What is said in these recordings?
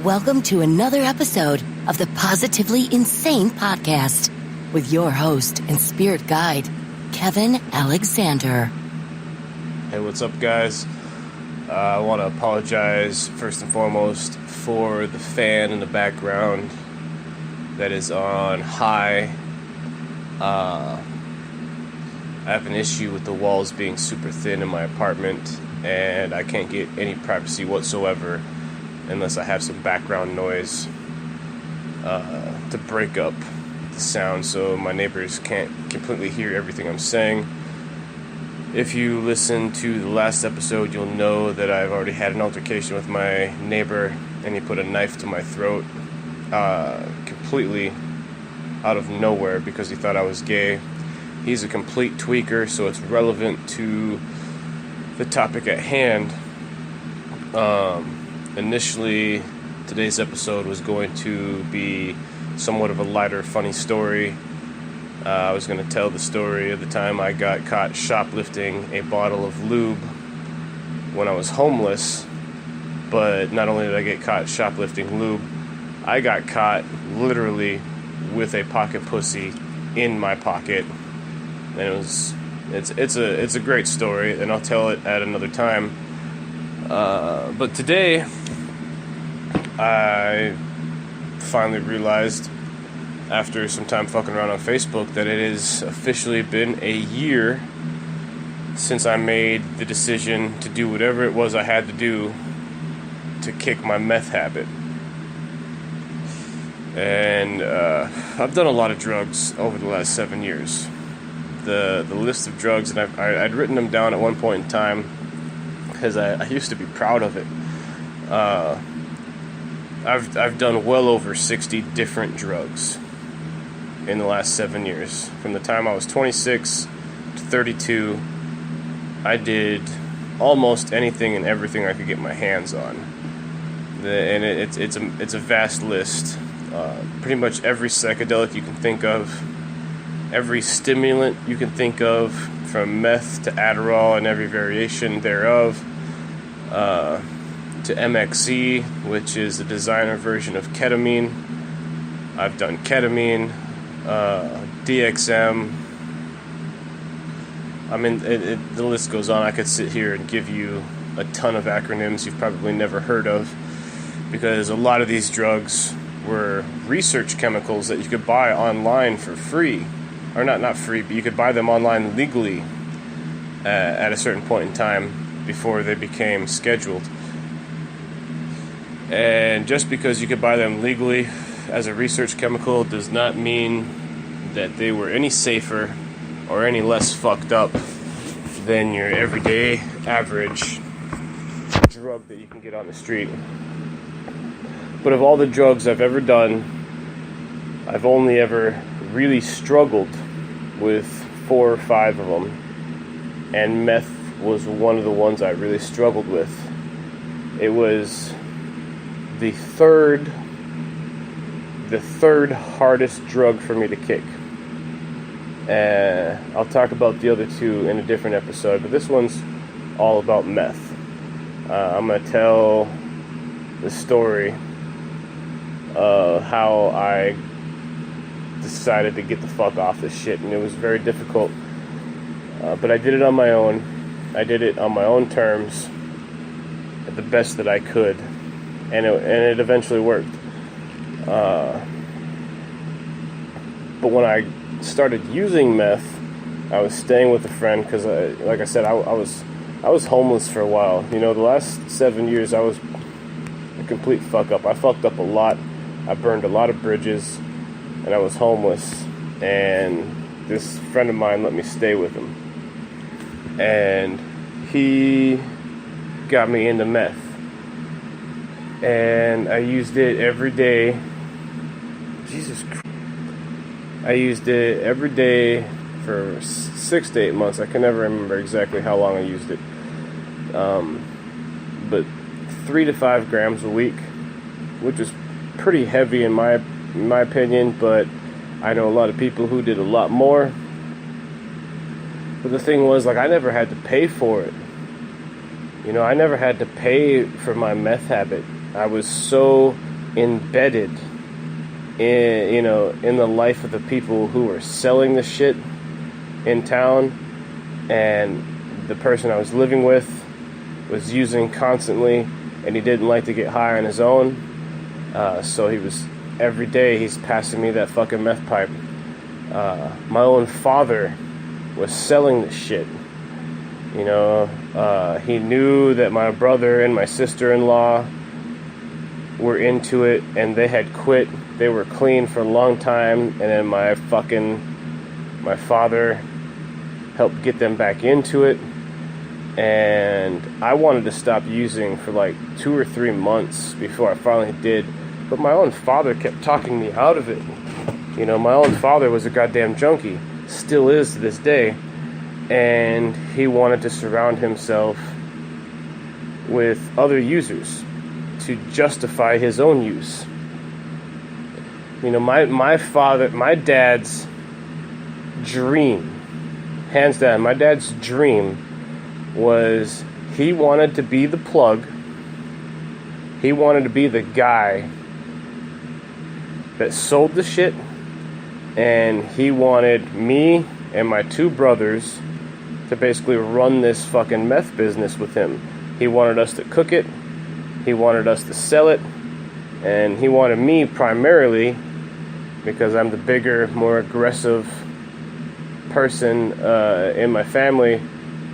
Welcome to another episode of the Positively Insane Podcast with your host and spirit guide, Kevin Alexander. Hey, what's up, guys? I want to apologize first and foremost for the fan in the background that is on high. I have an issue with the walls being super thin in my apartment, and I can't get any privacy whatsoever unless I have some background noise to break up the sound so my neighbors can't completely hear everything I'm saying. If you listen to the last episode, you'll know that I've already had an altercation with my neighbor, and he put a knife to my throat completely out of nowhere because he thought I was gay. He's a complete tweaker, so it's relevant to the topic at hand. Initially, today's episode was going to be somewhat of a lighter, funny story. I was going to tell the story of the time I got caught shoplifting a bottle of lube when I was homeless. But not only did I get caught shoplifting lube, I got caught literally with a pocket pussy in my pocket. And it's a great story, and I'll tell it at another time. But today, I finally realized, after some time fucking around on Facebook, that it has officially been a year since I made the decision to do whatever it was I had to do to kick my meth habit. And I've done a lot of drugs over the last 7 years. The list of drugs, and I'd written them down at one point in time because I used to be proud of it. I've done well over 60 different drugs in the last 7 years. From the time I was 26 to 32, I did almost anything and everything I could get my hands on. And it's a vast list. Pretty much every psychedelic you can think of, every stimulant you can think of, from meth to Adderall and every variation thereof, to MXC, which is the designer version of ketamine. I've done ketamine, DXM. I mean, the list goes on. I could sit here and give you a ton of acronyms you've probably never heard of, because a lot of these drugs were research chemicals that you could buy online for free. Or not free, but you could buy them online legally at a certain point in time before they became scheduled. And just because you could buy them legally as a research chemical does not mean that they were any safer or any less fucked up than your everyday average drug that you can get on the street. But of all the drugs I've ever done, I've only ever really struggled with 4 or 5 of them, and meth was one of the ones I really struggled with. It was the third hardest drug for me to kick. I'll talk about the other 2 in a different episode, but this one's all about meth. I'm going to tell the story of how I decided to get the fuck off this shit, and it was very difficult, but I did it on my own. I did it on my own terms, at the best that I could, and it eventually worked. But when I started using meth, I was staying with a friend because, like I said, I was homeless for a while. You know, the last 7 years I was a complete fuck up. I fucked up a lot. I burned a lot of bridges, and I was homeless, and this friend of mine let me stay with him, and he got me into meth, and I used it every day. Jesus Christ. I used it every day for 6 to 8 months. I can never remember exactly how long I used it, but 3 to 5 grams a week, which is pretty heavy in my opinion, but I know a lot of people who did a lot more. But the thing was, like, I never had to pay for it. You know, I never had to pay for my meth habit. I was so embedded in the life of the people who were selling the shit in town, and the person I was living with was using constantly, and he didn't like to get high on his own, so every day he's passing me that fucking meth pipe. My own father was selling the shit. He knew that my brother and my sister-in-law were into it, and they had quit. They were clean for a long time, and then my father helped get them back into it. And I wanted to stop using for like 2 or 3 months before I finally did, but my own father kept talking me out of it. My own father was a goddamn junkie, still is to this day, and he wanted to surround himself with other users to justify his own use. My dad's dream, hands down, my dad's dream was he wanted to be the plug. He wanted to be the guy that sold the shit, and he wanted me and my 2 brothers to basically run this fucking meth business with him. He wanted us to cook it, he wanted us to sell it, and he wanted me primarily, because I'm the bigger, more aggressive person in my family,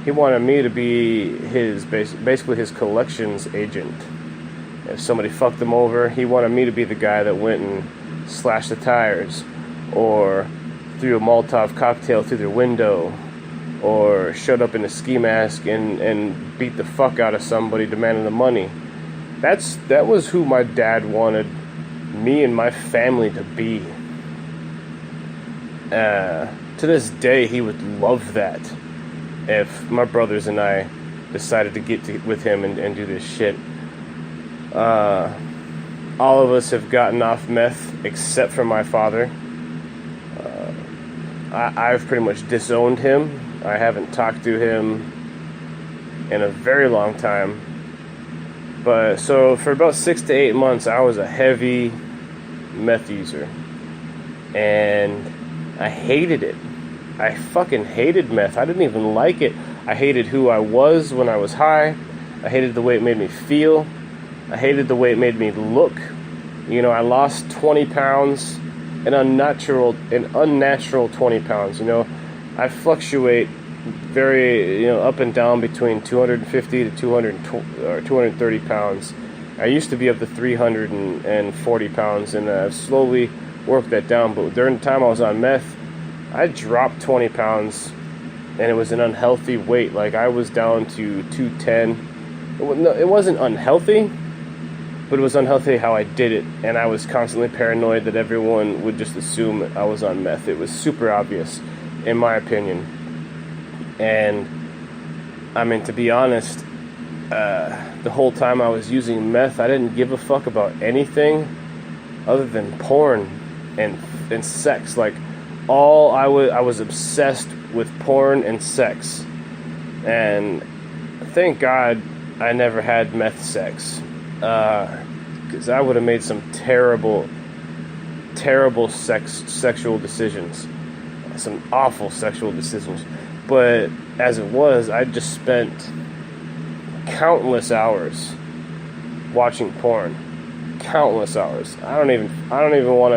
he wanted me to be basically his collections agent. If somebody fucked him over, he wanted me to be the guy that went and slashed the tires, or threw a Molotov cocktail through their window, or showed up in a ski mask and beat the fuck out of somebody demanding the money. That was who my dad wanted me and my family to be. To this day, he would love that if my brothers and I decided to get with him and do this shit. All of us have gotten off meth except for my father. I've pretty much disowned him. I haven't talked to him in a very long time. But so for about 6 to 8 months, I was a heavy meth user, and I hated it. I fucking hated meth. I didn't even like it. I hated who I was when I was high. I hated the way it made me feel. I hated the way it made me look. I lost 20 pounds, an unnatural 20 pounds. I fluctuate very, up and down between 250 to 230 pounds. I used to be up to 340 pounds, and I've slowly worked that down. But during the time I was on meth, I dropped 20 pounds, and it was an unhealthy weight. Like, I was down to 210. It wasn't unhealthy, but it was unhealthy how I did it, and I was constantly paranoid that everyone would just assume I was on meth. It was super obvious, in my opinion. And, to be honest, the whole time I was using meth, I didn't give a fuck about anything other than porn and sex. Like, I was obsessed with porn and sex. And thank God I never had meth sex. Because I would have made some terrible sexual decisions. Some awful sexual decisions. But as it was, I just spent countless hours watching porn. Countless hours. I don't even want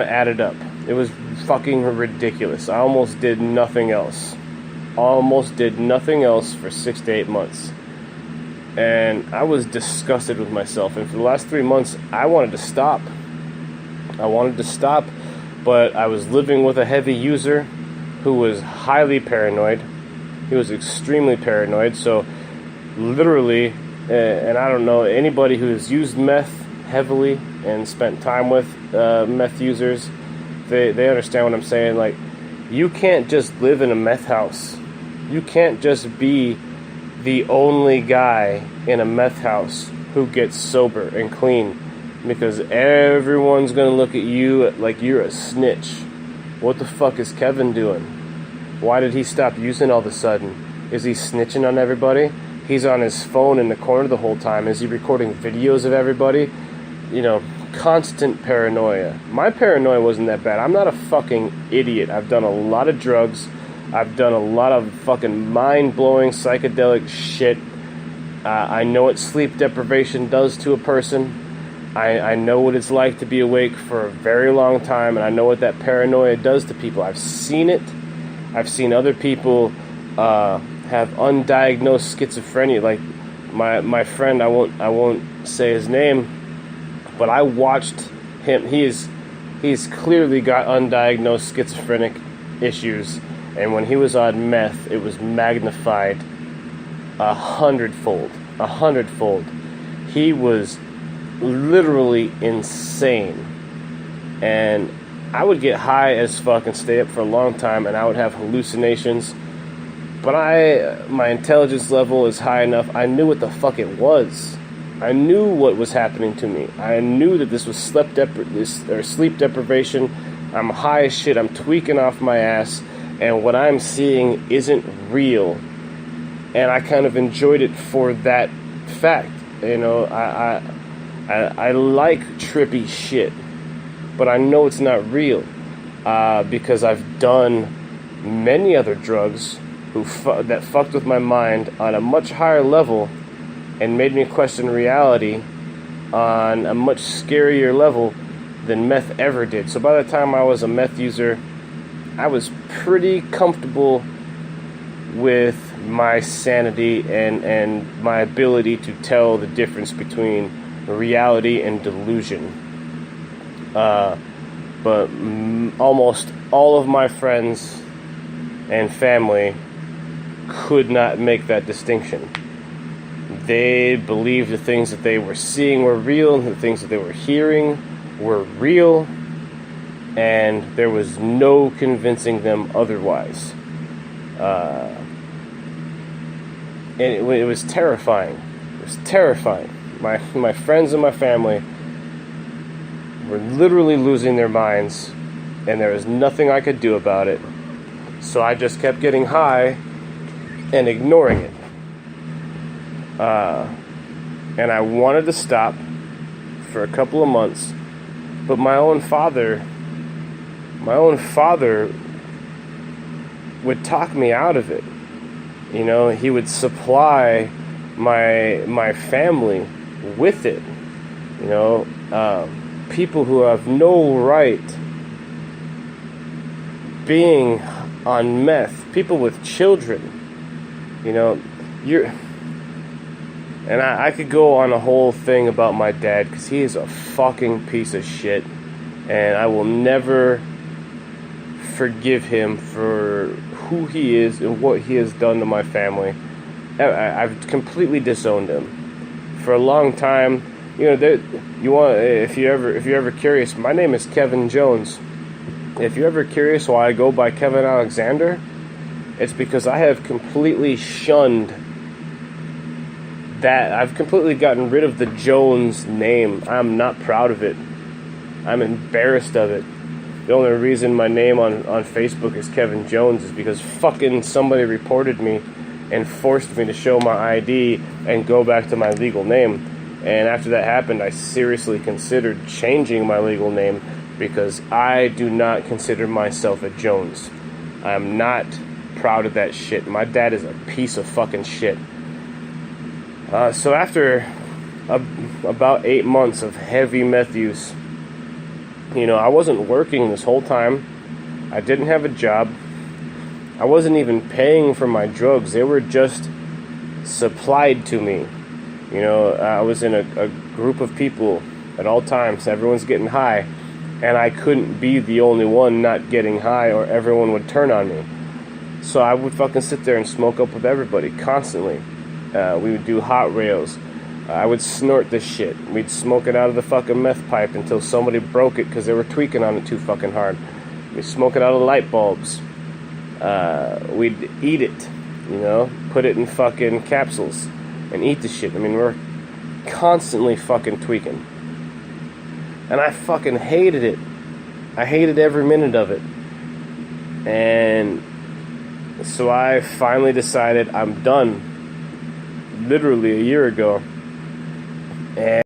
to add it up. It was fucking ridiculous. I almost did nothing else. For 6 to 8 months. And I was disgusted with myself. And for the last 3 months, I wanted to stop. But I was living with a heavy user who was highly paranoid. He was extremely paranoid. So literally, and I don't know, anybody who has used meth heavily and spent time with meth users, they understand what I'm saying. Like, you can't just live in a meth house. You can't just be the only guy in a meth house who gets sober and clean, because everyone's going to look at you like you're a snitch. What the fuck is Kevin doing? Why did he stop using all of a sudden? Is he snitching on everybody? He's on his phone in the corner the whole time. Is he recording videos of everybody? constant paranoia. My paranoia wasn't that bad. I'm not a fucking idiot. I've done a lot of drugs. I've done a lot of fucking mind-blowing psychedelic shit. I know what sleep deprivation does to a person. I know what it's like to be awake for a very long time, and I know what that paranoia does to people. I've seen it. I've seen other people have undiagnosed schizophrenia. Like my friend, I won't say his name, but I watched him. He's clearly got undiagnosed schizophrenic issues, and when he was on meth, it was magnified 100-fold. 100-fold. He was literally insane, and I would get high as fuck and stay up for a long time, and I would have hallucinations. But my intelligence level is high enough. I knew what the fuck it was. I knew what was happening to me. I knew that this was sleep deprivation. I'm high as shit. I'm tweaking off my ass, and what I'm seeing isn't real. And I kind of enjoyed it for that fact. I like trippy shit, but I know it's not real because I've done many other drugs that fucked with my mind on a much higher level and made me question reality on a much scarier level than meth ever did. So by the time I was a meth user, I was pretty comfortable with my sanity and my ability to tell the difference between reality and delusion. But almost all of my friends and family could not make that distinction. They believed the things that they were seeing were real, and the things that they were hearing were real, and there was no convincing them otherwise. And it was terrifying. It was terrifying. My friends and my family were literally losing their minds, and there was nothing I could do about it. So I just kept getting high and ignoring it. And I wanted to stop for a couple of months, but my own father would talk me out of it. He would supply my family with it. People who have no right being on meth, people with children, and I could go on a whole thing about my dad, because he is a fucking piece of shit, and I will never forgive him for who he is and what he has done to my family. I've completely disowned him. For a long time, if you're ever curious, my name is Kevin Jones. If you're ever curious why I go by Kevin Alexander, it's because I have completely shunned that. I've completely gotten rid of the Jones name. I'm not proud of it. I'm embarrassed of it. The only reason my name on Facebook is Kevin Jones is because fucking somebody reported me and forced me to show my ID and go back to my legal name. And after that happened, I seriously considered changing my legal name, because I do not consider myself a Jones. I'm not proud of that shit. My dad is a piece of fucking shit. So after about 8 months of heavy meth use, I wasn't working this whole time. I didn't have a job. I wasn't even paying for my drugs. They were just supplied to me. I was in a group of people at all times. Everyone's getting high, and I couldn't be the only one not getting high, or everyone would turn on me. So I would fucking sit there and smoke up with everybody constantly. We would do hot rails. I would snort this shit. We'd smoke it out of the fucking meth pipe until somebody broke it because they were tweaking on it too fucking hard. We'd smoke it out of the light bulbs. We'd eat it, put it in fucking capsules and eat the shit. We're constantly fucking tweaking. And I fucking hated it. I hated every minute of it. And so I finally decided I'm done. Literally a year ago. And